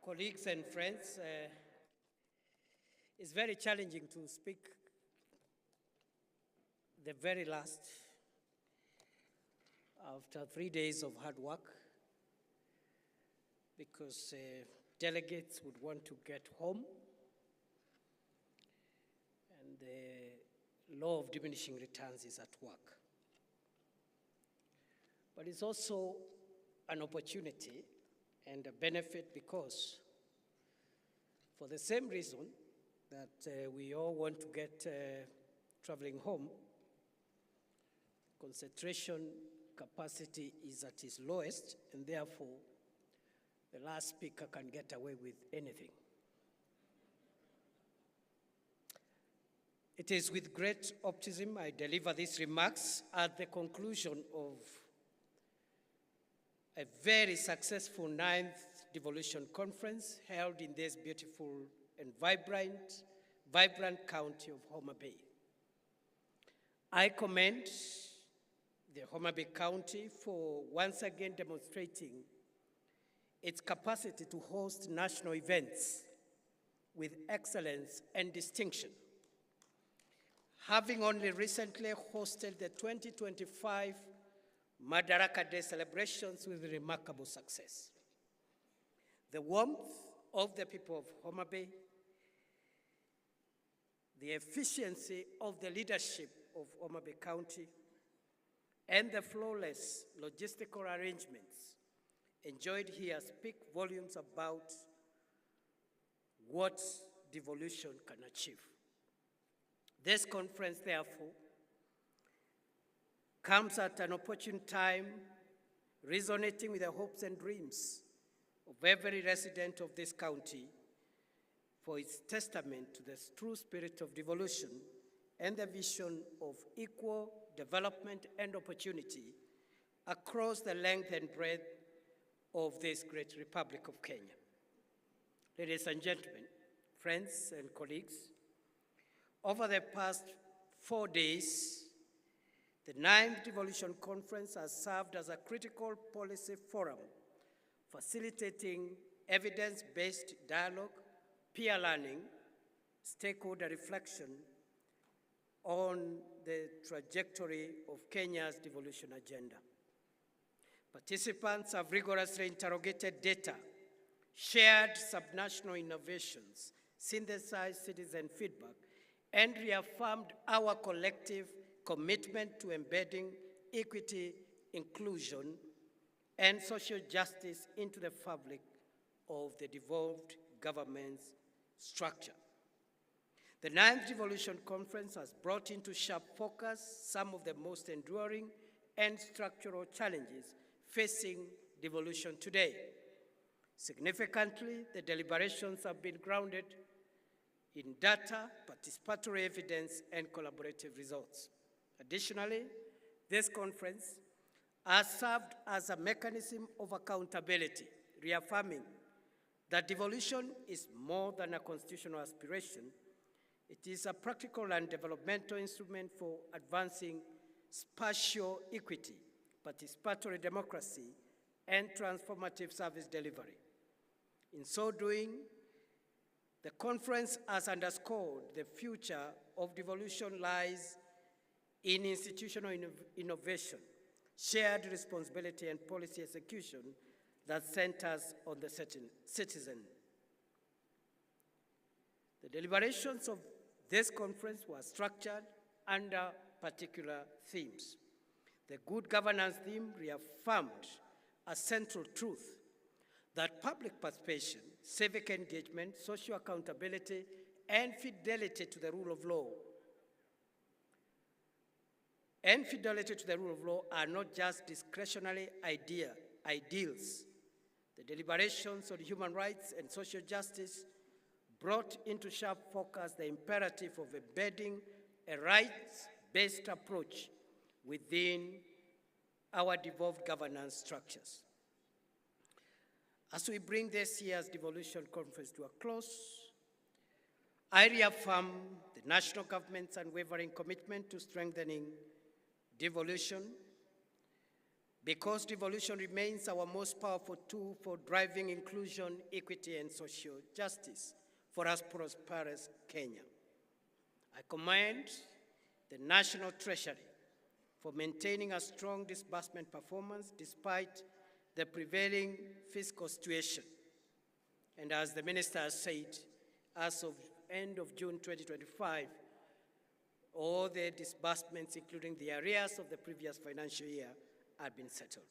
Colleagues and friends, it's very challenging to speak the very last after 3 days of hard work because delegates would want to get home and the law of diminishing returns is at work. But it's also an opportunity and a benefit because for the same reason that we all want to get traveling home, concentration capacity is at its lowest, and therefore the last speaker can get away with anything. It is with great optimism I deliver these remarks at the conclusion of a very successful 9th Devolution Conference held in this beautiful and vibrant county of Homa Bay. I commend the Homa Bay County for once again demonstrating its capacity to host national events with excellence and distinction, having only recently hosted the 2025 Madaraka Day celebrations with remarkable success. The warmth of the people of Homa Bay, the efficiency of the leadership of Homa Bay County, and the flawless logistical arrangements enjoyed here speak volumes about what devolution can achieve. This conference, therefore, comes at an opportune time, resonating with the hopes and dreams of every resident of this county, for its testament to the true spirit of devolution and the vision of equal development and opportunity across the length and breadth of this great Republic of Kenya. Ladies and gentlemen, friends and colleagues, over the past 4 days, the 9th Devolution Conference has served as a critical policy forum, facilitating evidence-based dialogue, peer learning, stakeholder reflection on the trajectory of Kenya's devolution agenda. Participants have rigorously interrogated data, shared subnational innovations, synthesized citizen feedback, and reaffirmed our collective commitment to embedding equity, inclusion, and social justice into the fabric of the devolved government's structure. The 9th Devolution Conference has brought into sharp focus some of the most enduring and structural challenges facing devolution today. Significantly, the deliberations have been grounded in data, participatory evidence, and collaborative results. Additionally, this conference has served as a mechanism of accountability, reaffirming that devolution is more than a constitutional aspiration. It is a practical and developmental instrument for advancing spatial equity, participatory democracy, and transformative service delivery. In so doing, the conference has underscored the future of devolution lies in institutional innovation, shared responsibility, and policy execution that centers on the citizen. The deliberations of this conference were structured under particular themes. The good governance theme reaffirmed a central truth that public participation, civic engagement, social accountability, and fidelity to the rule of law are not just discretionary ideals. The deliberations on human rights and social justice brought into sharp focus the imperative of embedding a rights-based approach within our devolved governance structures. As we bring this year's Devolution Conference to a close, I reaffirm the national government's unwavering commitment to strengthening devolution, because devolution remains our most powerful tool for driving inclusion, equity, and social justice for us prosperous Kenya. I commend the National Treasury for maintaining a strong disbursement performance despite the prevailing fiscal situation. And as the Minister has said, as of end of June 2025, all the disbursements, including the arrears of the previous financial year, have been settled.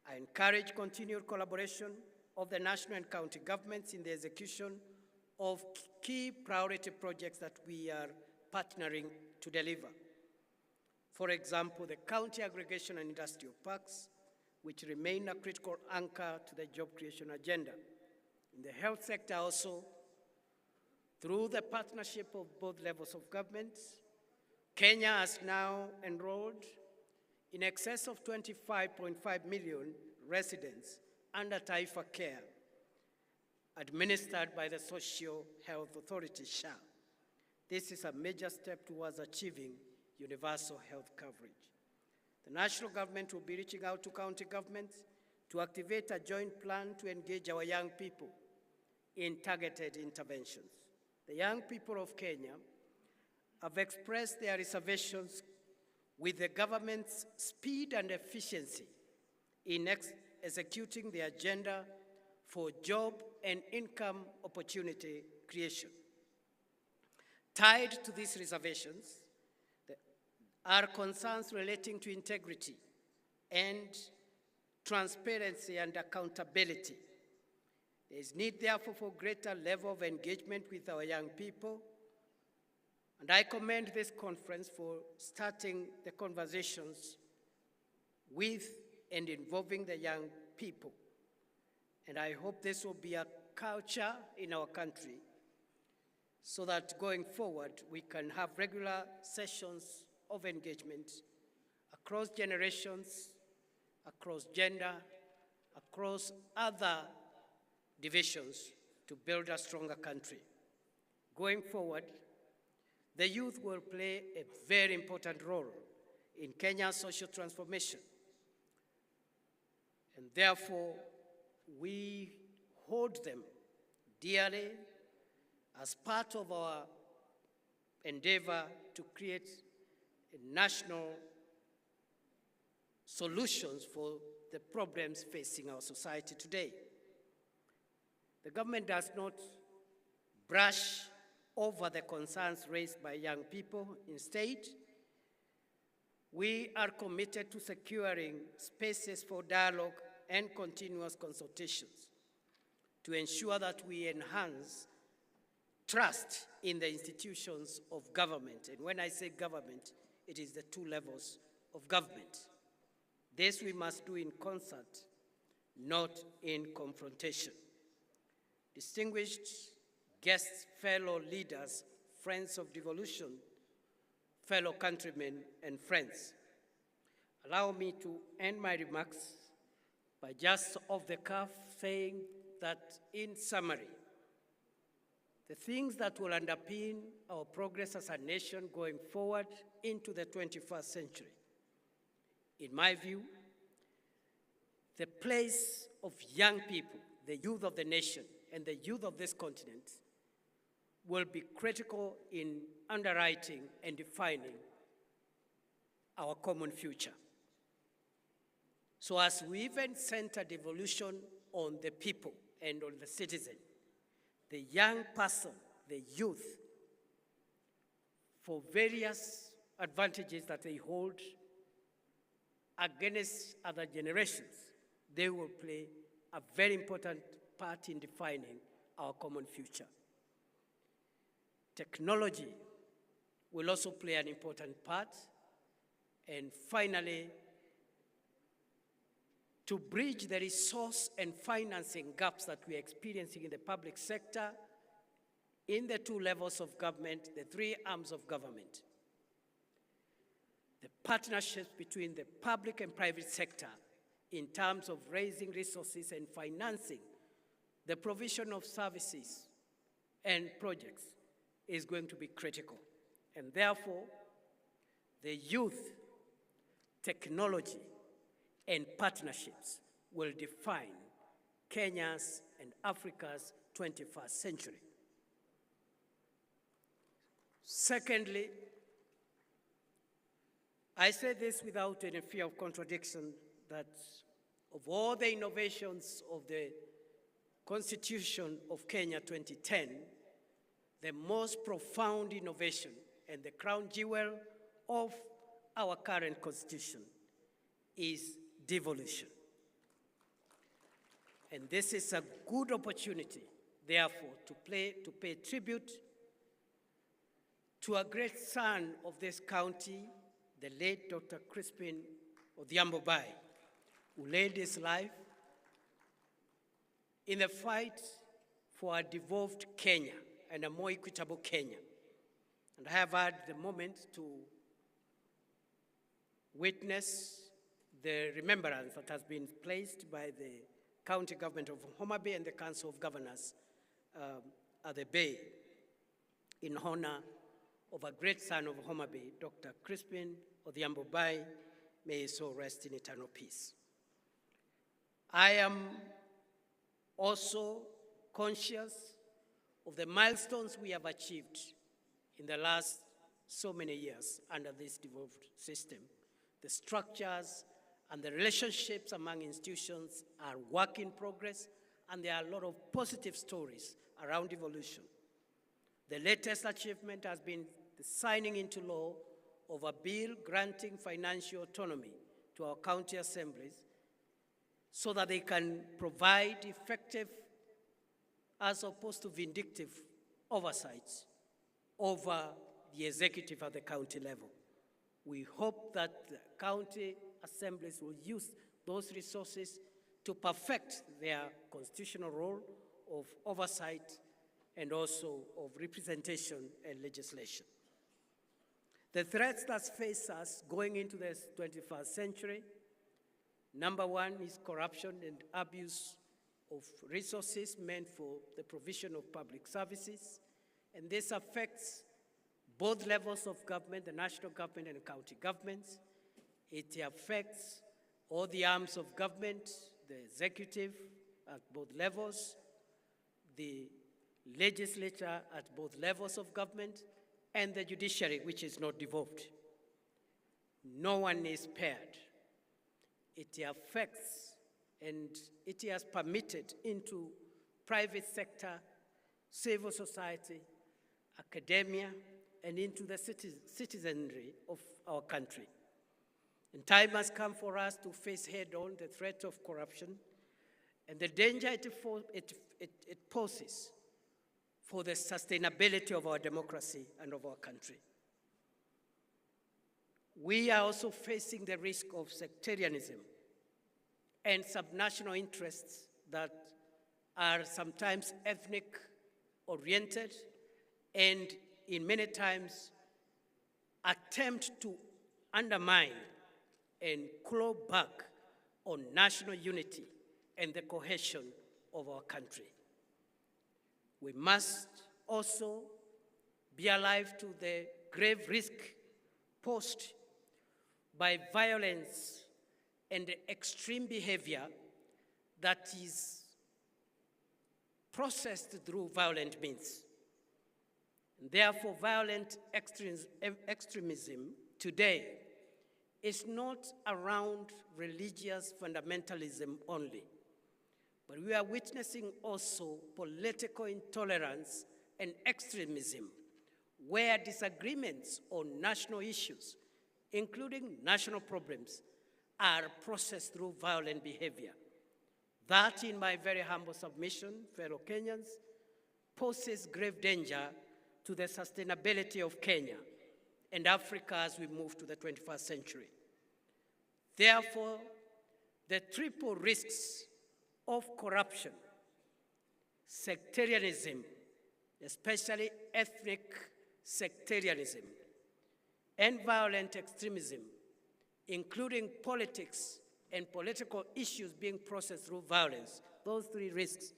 I encourage continued collaboration of the national and county governments in the execution of key priority projects that we are partnering to deliver. For example, the county aggregation and industrial parks, which remain a critical anchor to the job creation agenda. In the health sector also, through the partnership of both levels of government, Kenya has now enrolled in excess of 25.5 million residents under Taifa Care, administered by the Social Health Authority, SHA. This is a major step towards achieving universal health coverage. The national government will be reaching out to county governments to activate a joint plan to engage our young people in targeted interventions. The young people of Kenya have expressed their reservations with the government's speed and efficiency in executing the agenda for job and income opportunity creation. Tied to these reservations are concerns relating to integrity and transparency and accountability. There is need, therefore, for greater level of engagement with our young people, and I commend this conference for starting the conversations with and involving the young people. And I hope this will be a culture in our country so that going forward we can have regular sessions of engagement across generations, across gender, across other divisions to build a stronger country. Going forward, the youth will play a very important role in Kenya's social transformation. And therefore, we hold them dearly as part of our endeavor to create national solutions for the problems facing our society today. The government does not brush over the concerns raised by young people. Instead, we are committed to securing spaces for dialogue and continuous consultations to ensure that we enhance trust in the institutions of government. And when I say government, it is the two levels of government. This we must do in concert, not in confrontation. Distinguished guests, fellow leaders, friends of devolution, fellow countrymen and friends, allow me to end my remarks by just off the cuff saying that in summary, the things that will underpin our progress as a nation going forward into the 21st century, in my view, the place of young people, the youth of the nation and the youth of this continent will be critical in underwriting and defining our common future. So as we even center devolution on the people and on the citizen, the young person, the youth, for various advantages that they hold against other generations, they will play a very important part in defining our common future. Technology will also play an important part. And finally, to bridge the resource and financing gaps that we are experiencing in the public sector, in the two levels of government, the three arms of government. The partnerships between the public and private sector in terms of raising resources and financing the provision of services and projects is going to be critical. And therefore, the youth, technology, and partnerships will define Kenya's and Africa's 21st century. Secondly, I say this without any fear of contradiction, that of all the innovations of the Constitution of Kenya 2010, the most profound innovation and the crown jewel of our current Constitution is devolution. And this is a good opportunity, therefore, to pay tribute to a great son of this county, the late Dr. Crispin Odhiambo Bai, who laid his life in the fight for a devolved Kenya and a more equitable Kenya. And I have had the moment to witness the remembrance that has been placed by the county government of Homa Bay and the Council of Governors at the Bay in honor of a great son of Homa Bay, Dr. Crispin Odhiambo Bai. May his soul rest in eternal peace. I am also conscious of the milestones we have achieved in the last so many years under this devolved system. The structures and the relationships among institutions are work in progress, and there are a lot of positive stories around devolution. The latest achievement has been the signing into law of a bill granting financial autonomy to our county assemblies so that they can provide effective, as opposed to vindictive, oversights over the executive at the county level. We hope that the county assemblies will use those resources to perfect their constitutional role of oversight and also of representation and legislation. The threats that face us going into the 21st century, number one is corruption and abuse of resources meant for the provision of public services, and this affects both levels of government, the national government and the county governments. It affects all the arms of government, the executive at both levels, the legislature at both levels of government, and the judiciary, which is not devolved. No one is spared. It affects and it has permitted into private sector, civil society, academia, and into the citizenry of our country. And time has come for us to face head-on the threat of corruption and the danger it poses for the sustainability of our democracy and of our country. We are also facing the risk of sectarianism and subnational interests that are sometimes ethnic-oriented and in many times attempt to undermine and claw back on national unity and the cohesion of our country. We must also be alive to the grave risk posed by violence and extreme behavior that is processed through violent means. And therefore, violent extremism today is not around religious fundamentalism only, but we are witnessing also political intolerance and extremism, where disagreements on national issues, including national problems, are processed through violent behavior. That, in my very humble submission, fellow Kenyans, poses grave danger to the sustainability of Kenya and Africa as we move to the 21st century. Therefore, the triple risks of corruption, sectarianism, especially ethnic sectarianism, and violent extremism, including politics and political issues being processed through violence, those three risks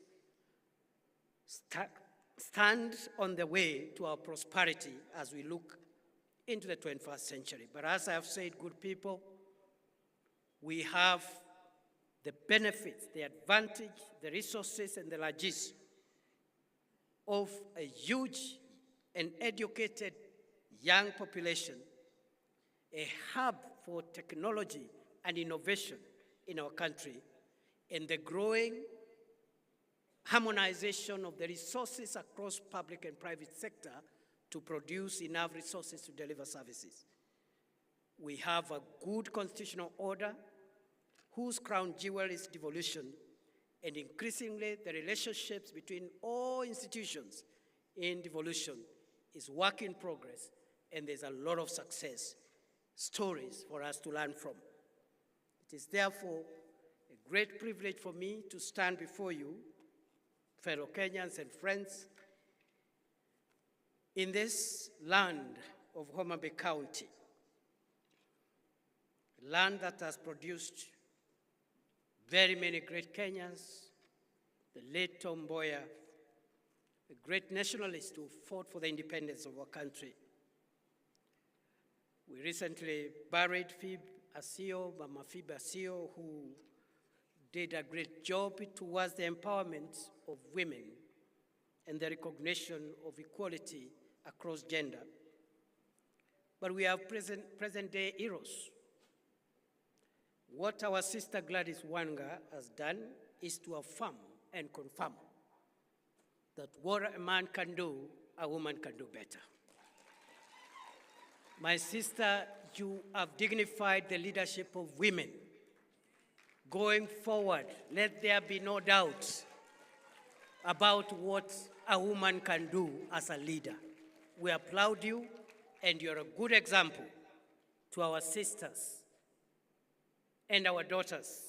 stand on the way to our prosperity as we look into the 21st century. But as I have said, good people, We have the benefits, the advantage, the resources, and the logistics of a huge and educated young population, a hub for technology and innovation in our country, and the growing harmonization of the resources across public and private sector to produce enough resources to deliver services. We have a good constitutional order whose crown jewel is devolution, and increasingly the relationships between all institutions in devolution is work in progress, and there's a lot of success stories for us to learn from. It is therefore a great privilege for me to stand before you, fellow Kenyans and friends, in this land of Homa Bay County, a land that has produced very many great Kenyans, the late Tom Mboya, a great nationalist who fought for the independence of our country. We recently buried Phoebe Asio, Mama Phoebe Asio, who did a great job towards the empowerment of women and the recognition of equality across gender. But we have present-day heroes. What our sister Gladys Wanga has done is to affirm and confirm that what a man can do, a woman can do better. My sister, you have dignified the leadership of women. Going forward, let there be no doubt about what a woman can do as a leader. We applaud you, and you're a good example to our sisters and our daughters,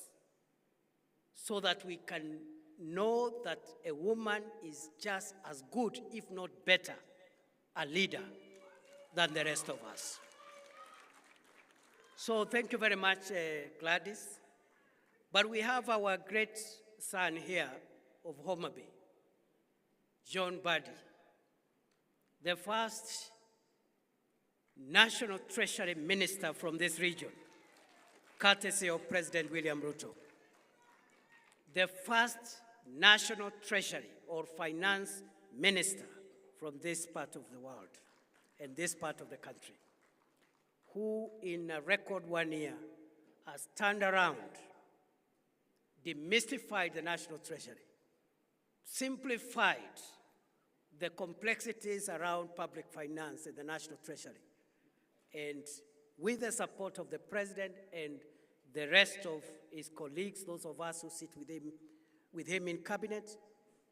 so that we can know that a woman is just as good, if not better, a leader than the rest of us. So thank you very much, Gladys. But we have our great son here of Homa Bay, John Buddy, the first National Treasury Minister from this region, courtesy of President William Ruto. The first National Treasury or Finance Minister from this part of the world and this part of the country, who in a record 1 year has turned around, demystified the National Treasury, simplified the complexities around public finance in the National Treasury. And with the support of the President and the rest of his colleagues, those of us who sit with him in cabinet,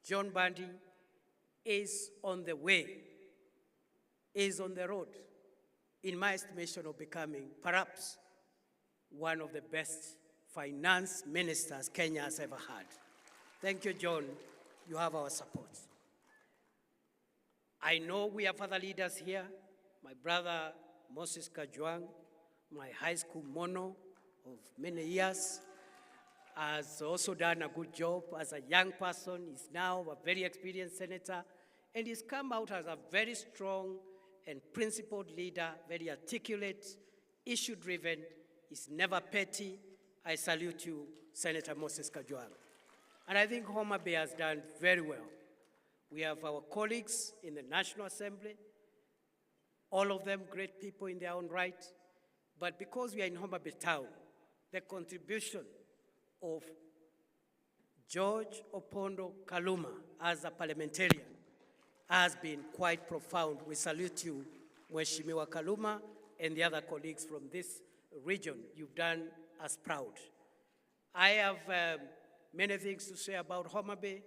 John Buddy is on the way, is on the road, in my estimation, of becoming perhaps one of the best finance ministers Kenya has ever had. Thank you, John. You have our support. I know we have other leaders here. My brother, Moses Kajwang, my high school mono of many years, has also done a good job as a young person. He's now a very experienced senator, and he's come out as a very strong and principled leader, very articulate, issue-driven. He's never petty. I salute you, Senator Moses Kajwang. And I think Homa Bay has done very well. We have our colleagues in the National Assembly, all of them great people in their own right. But because we are in Homa Bay town, the contribution of George Opondo Kaluma as a parliamentarian has been quite profound. We salute you, Mheshimiwa Kaluma, and the other colleagues from this region. You've done us proud. I have many things to say about Homa Bay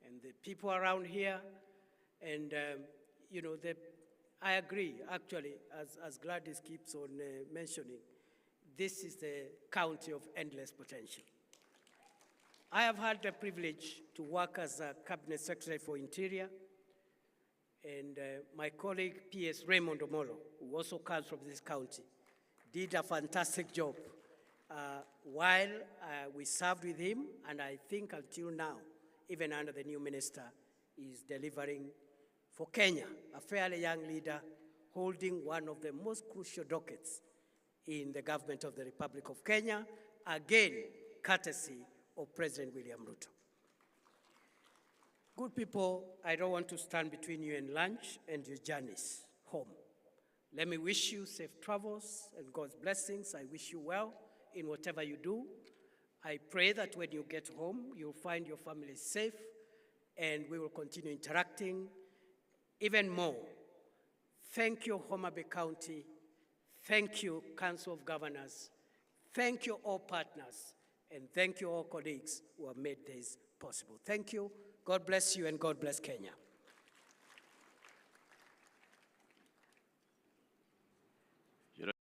and the people around here, and I agree, actually, as Gladys keeps on mentioning, this is the county of endless potential. I have had the privilege to work as a Cabinet Secretary for Interior, and my colleague, P.S. Raymond Omolo, who also comes from this county, did a fantastic job while we served with him, and I think until now, even under the new minister, is delivering for Kenya, a fairly young leader holding one of the most crucial dockets in the government of the Republic of Kenya, again, courtesy of President William Ruto. Good people, I don't want to stand between you and lunch and your journeys home. Let me wish you safe travels and God's blessings. I wish you well in whatever you do. I pray that when you get home, you'll find your family safe, and we will continue interacting even more. Thank you, Homa Bay County. Thank you, Council of Governors. Thank you, all partners. And thank you, all colleagues who have made this possible. Thank you. God bless you, and God bless Kenya.